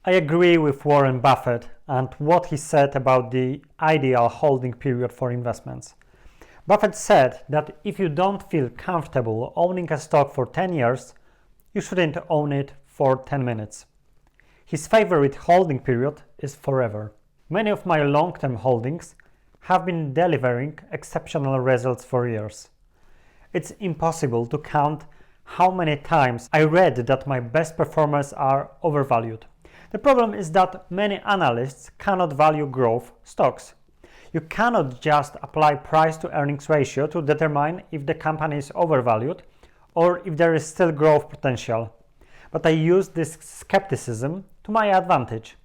I agree with Warren Buffett and what he said about the ideal holding period for investments. Buffett said that if you don't feel comfortable owning a stock for 10 years, you shouldn't own it for 10 minutes. His favorite holding period is forever. Many of my long-term holdings have been delivering exceptional results for years. It's impossible to count how many times I read that my best performers are overvalued. The problem is that many analysts cannot value growth stocks. You cannot just apply price to earnings ratio to determine if the company is overvalued or if there is still growth potential. But I use this skepticism to my advantage.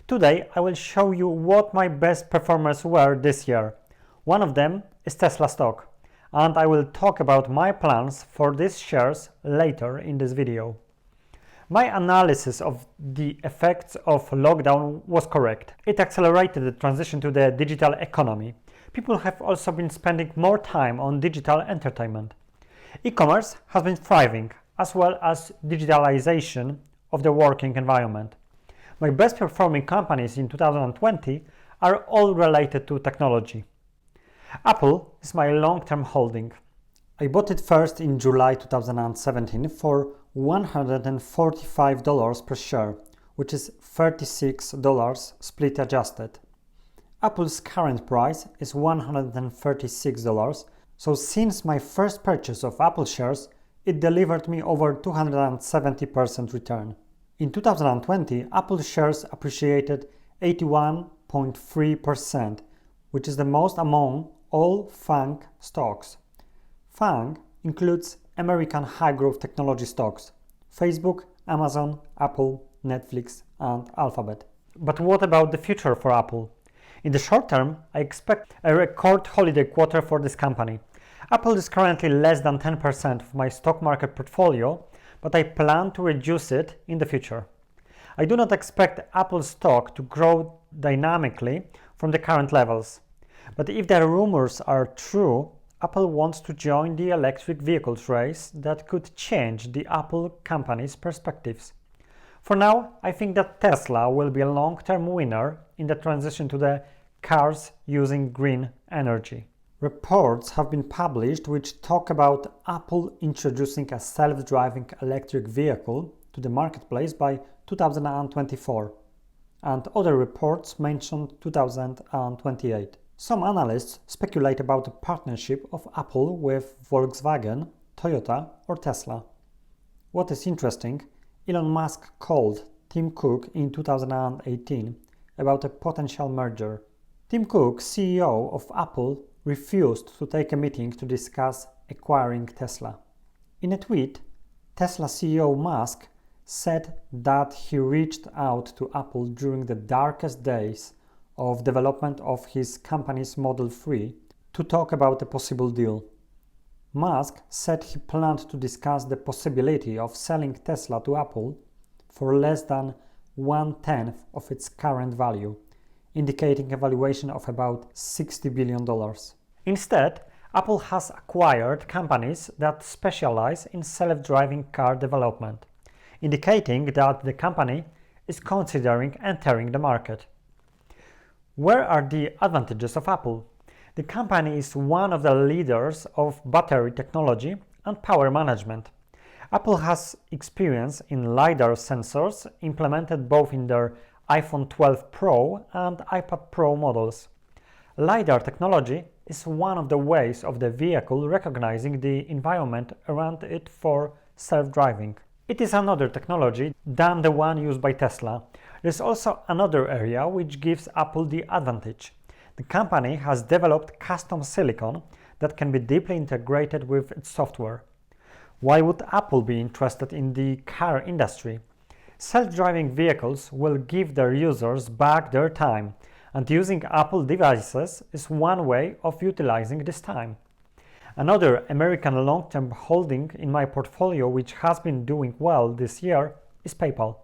Today I will show you what my best performers were this year. One of them is Tesla stock, and I will talk about my plans for these shares later in this video. My analysis of the effects of lockdown was correct. It accelerated the transition to the digital economy. People have also been spending more time on digital entertainment. E-commerce has been thriving, as well as digitalization of the working environment. My best performing companies in 2020 are all related to technology. Apple is my long-term holding. I bought it first in July 2017 for $145 per share, which is $36 split adjusted. Apple's current price is $136, so since my first purchase of Apple shares, it delivered me over 270% return. In 2020, Apple shares appreciated 81.3%, which is the most among all FANG stocks. FANG includes American high-growth technology stocks: Facebook, Amazon, Apple, Netflix, and Alphabet. But what about the future for Apple? In the short term, I expect a record holiday quarter for this company. Apple is currently less than 10% of my stock market portfolio, but I plan to reduce it in the future. I do not expect Apple stock to grow dynamically from the current levels. But if the rumors are true, Apple wants to join the electric vehicles race that could change the Apple company's perspectives. For now, I think that Tesla will be a long-term winner in the transition to the cars using green energy. Reports have been published which talk about Apple introducing a self-driving electric vehicle to the marketplace by 2024, and other reports mention 2028. Some analysts speculate about a partnership of Apple with Volkswagen, Toyota, or Tesla. What is interesting, Elon Musk called Tim Cook in 2018 about a potential merger. Tim Cook, CEO of Apple, refused to take a meeting to discuss acquiring Tesla. In a tweet, Tesla CEO Musk said that he reached out to Apple during the darkest days of development of his company's Model 3 to talk about a possible deal. Musk said he planned to discuss the possibility of selling Tesla to Apple for less than 1/10 of its current value, indicating a valuation of about $60 billion. Instead, Apple has acquired companies that specialize in self-driving car development, indicating that the company is considering entering the market. Where are the advantages of Apple? The company is one of the leaders of battery technology and power management. Apple has experience in LiDAR sensors implemented both in their iPhone 12 Pro and iPad Pro models. LiDAR technology is one of the ways of the vehicle recognizing the environment around it for self-driving. It is another technology than the one used by Tesla. There is also another area which gives Apple the advantage. The company has developed custom silicon that can be deeply integrated with its software. Why would Apple be interested in the car industry? Self-driving vehicles will give their users back their time, and using Apple devices is one way of utilizing this time. Another American long-term holding in my portfolio which has been doing well this year is PayPal.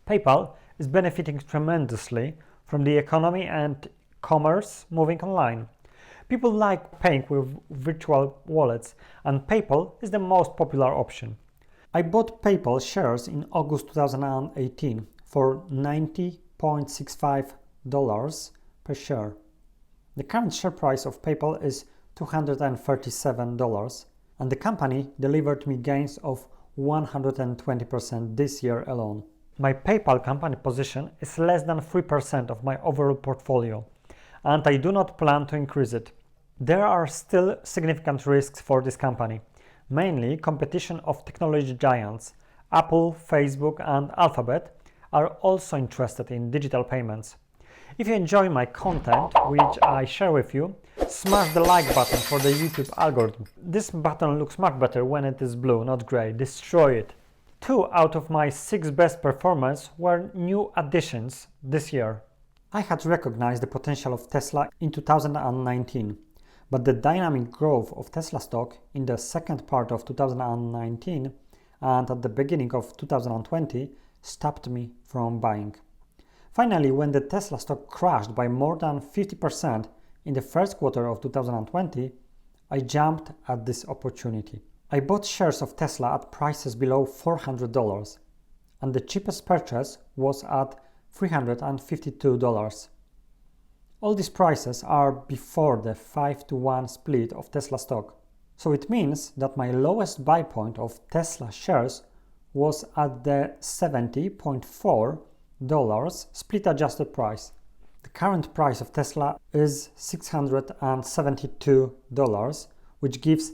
PayPal is benefiting tremendously from the economy and commerce moving online. People like paying with virtual wallets, and PayPal is the most popular option. I bought PayPal shares in August 2018 for $90.65 per share. The current share price of PayPal is $237, and the company delivered me gains of 120% this year alone. My PayPal company position is less than 3% of my overall portfolio, and I do not plan to increase it. There are still significant risks for this company, mainly competition of technology giants. Apple, Facebook, and Alphabet are also interested in digital payments. If you enjoy my content, which I share with you, smash the like button for the YouTube algorithm. This button looks much better when it is blue, not gray. Destroy it. 2 out of my 6 best performers were new additions this year. I had recognized the potential of Tesla in 2019, but the dynamic growth of Tesla stock in the second part of 2019 and at the beginning of 2020 stopped me from buying. Finally, when the Tesla stock crashed by more than 50% in the first quarter of 2020, I jumped at this opportunity. I bought shares of Tesla at prices below $400, and the cheapest purchase was at $352. All these prices are before the 5-to-1 split of Tesla stock. So it means that my lowest buy point of Tesla shares was at the $70.4 split adjusted price. The current price of Tesla is $672, which gives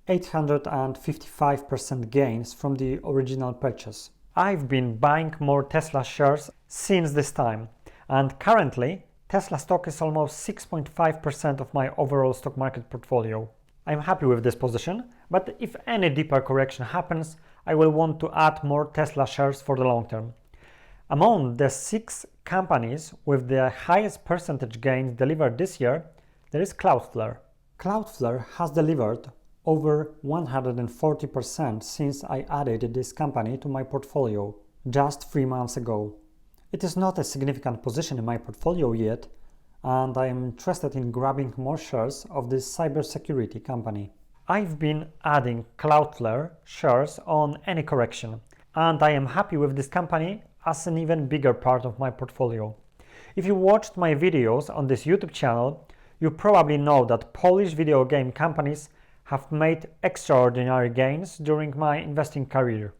855% gains from the original purchase. I've been buying more Tesla shares since this time, and currently Tesla stock is almost 6.5% of my overall stock market portfolio. I'm happy with this position, but if any deeper correction happens, I will want to add more Tesla shares for the long term. Among the 6 companies with the highest percentage gains delivered this year, there is Cloudflare. Cloudflare has delivered over 140% since I added this company to my portfolio just 3 months ago. It is not a significant position in my portfolio yet, and I am interested in grabbing more shares of this cybersecurity company. I've been adding Cloudflare shares on any correction, and I am happy with this company as an even bigger part of my portfolio. If you watched my videos on this YouTube channel, you probably know that Polish video game companies have made extraordinary gains during my investing career.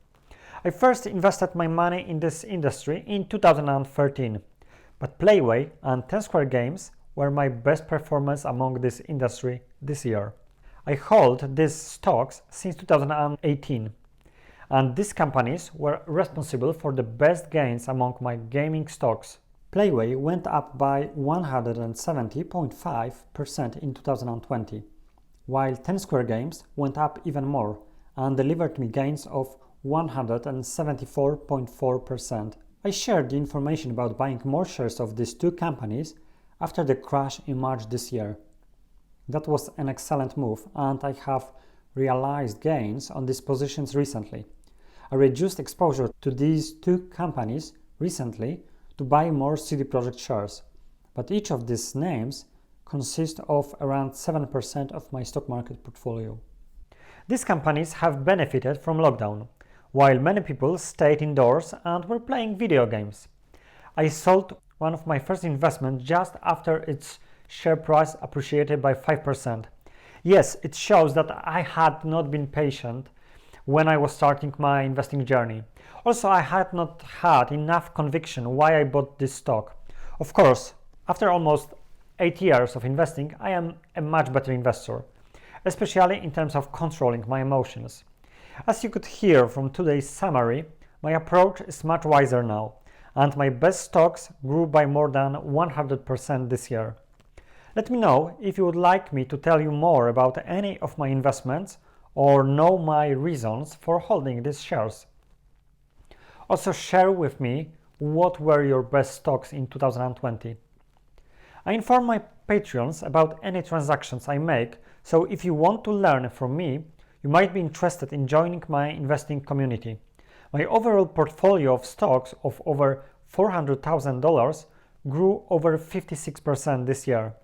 I first invested my money in this industry in 2013, but Playway and 10 Square Games were my best performers among this industry this year. I hold these stocks since 2018. And these companies were responsible for the best gains among my gaming stocks. Playway went up by 170.5% in 2020, while 10 Square Games went up even more and delivered me gains of 174.4%. I shared the information about buying more shares of these 2 companies after the crash in March this year. That was an excellent move, and I have realized gains on these positions recently. I reduced exposure to these 2 companies recently to buy more CD Projekt shares, but each of these names consists of around 7% of my stock market portfolio. These companies have benefited from lockdown, while many people stayed indoors and were playing video games. I sold one of my first investments just after its share price appreciated by 5%. Yes, it shows that I had not been patient when I was starting my investing journey. Also, I had not had enough conviction why I bought this stock. Of course, after almost 8 years of investing, I am a much better investor, especially in terms of controlling my emotions. As you could hear from today's summary, my approach is much wiser now, and my best stocks grew by more than 100% this year. Let me know if you would like me to tell you more about any of my investments or know my reasons for holding these shares. Also share with me what were your best stocks in 2020. I inform my Patreons about any transactions I make, so if you want to learn from me, you might be interested in joining my investing community. My overall portfolio of stocks of over $400,000 grew over 56% this year.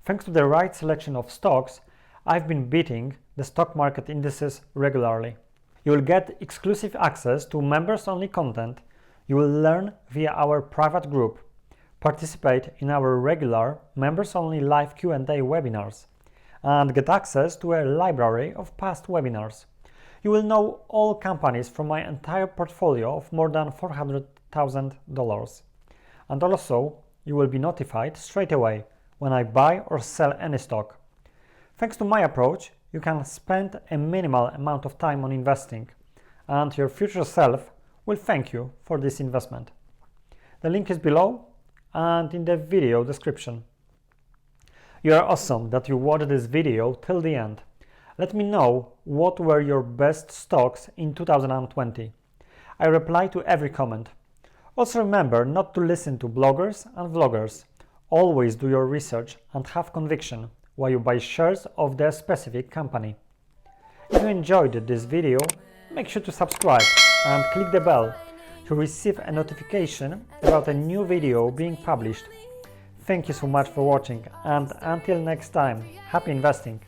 Thanks to the right selection of stocks, I've been beating the stock market indices regularly. You will get exclusive access to members-only content. You will learn via our private group, participate in our regular members-only live Q&A webinars, and get access to a library of past webinars. You will know all companies from my entire portfolio of more than $400,000. And also, you will be notified straight away when I buy or sell any stock. Thanks to my approach, you can spend a minimal amount of time on investing, and your future self will thank you for this investment. The link is below and in the video description. You are awesome that you watched this video till the end. Let me know what were your best stocks in 2020. I reply to every comment. Also remember not to listen to bloggers and vloggers. Always do your research and have conviction while you buy shares of the specific company. If you enjoyed this video, make sure to subscribe and click the bell to receive a notification about a new video being published. Thank you so much for watching, and until next time, happy investing!